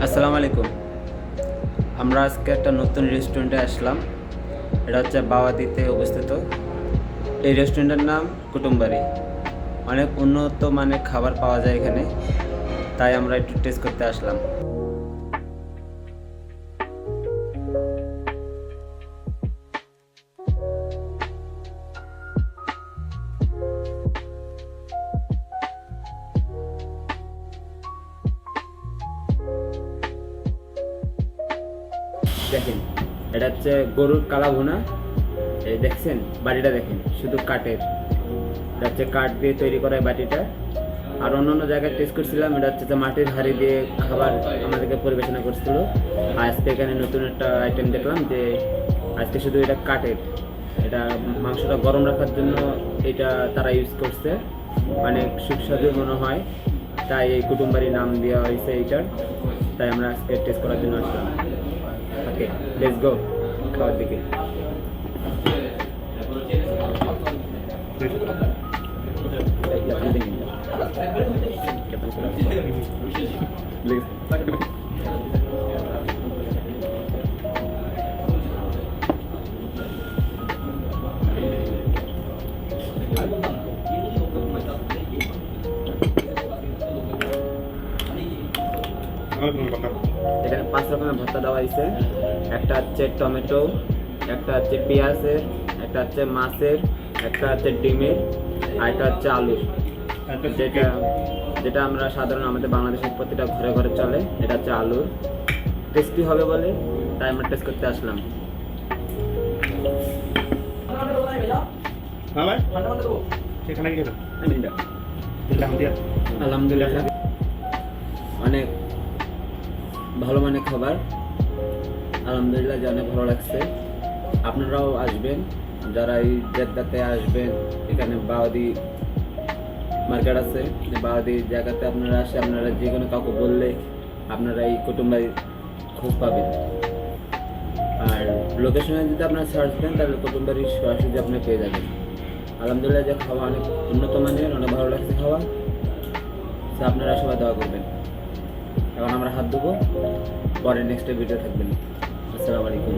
আসসালামু আলাইকুম। আমরা আজকে একটা নতুন রেস্টুরেন্টে আসলাম। এটা হচ্ছে বাওয়াদিতে অবস্থিত। এই রেস্টুরেন্টের নাম কুটুমবাড়ি। অনেক উন্নত মানের খাবার পাওয়া যায় এখানে, তাই আমরা একটু টেস্ট করতে আসলাম। দেখেন, এটা হচ্ছে গরুর কালা ভুনা। এই দেখছেন বাটিটা, দেখেন শুধু কাঠের। এটা হচ্ছে কাঠ দিয়ে তৈরি করা এই বাটিটা। আর অন্যান্য জায়গায় টেস্ট করছিলাম, এটা হচ্ছে যে মাটির হাঁড়ি দিয়ে খাবার আমাদেরকে পরিবেশনা করছিল। আর আজকে এখানে নতুন একটা আইটেম দেখলাম যে আজকে শুধু এটা কাঠের। এটা মাংসটা গরম রাখার জন্য এটা তারা ইউজ করছে, অনেক সুস্বাদু মনে হয়, তাই এই কুটুমবাড়ি নাম দেওয়া হয়েছে এইটার। তাই আমরা আজকে টেস্ট করার জন্য আসলাম। ওকে, লেটস গো খাওয়ার দিকে। এখানে 5 রকমের ভর্তা দেওয়া হয়েছে। একটা হচ্ছে টমেটো, একটা হচ্ছে পেঁয়াজের, একটা হচ্ছে মাছের, একটা হচ্ছে ডিমের, আর একটা হচ্ছে আলুর। যেটা যেটা আমরা সাধারণ আমাদের বাংলাদেশের প্রতিটা ঘরে ঘরে চলে, এটা হচ্ছে আলুর। টেস্টি হবে বলে তাই আমরা টেস্ট করতে আসলাম। আলহামদুলিল্লাহ, অনেক ভালো মানের খাবার। আলহামদুলিল্লাহ, যে অনেক ভালো লাগছে। আপনারাও আসবেন, যারা এই জেদ্দাতে আসবেন। এখানে বাওয়াদি মার্কেট আছে, বাওয়াদি জায়গাতে আপনারা আসে, আপনারা যে কোনো কাউকে বললে আপনারা এই কুটুমবাড়ি খোঁজ পাবেন। আর লোকেশনে যদি আপনারা সার্চ দেন তাহলে কুটুমবাড়ির সরাসরি আপনি পেয়ে যাবেন। আলহামদুলিল্লাহ, যে খাওয়া অনেক উন্নত মানের, অনেক ভালো লাগছে খাওয়া। আপনারা সবাই দোয়া করবেন। এখন আমরা হাত দেবো, পরে নেক্সট ভিডিও থাকবেন। আসসালামু আলাইকুম।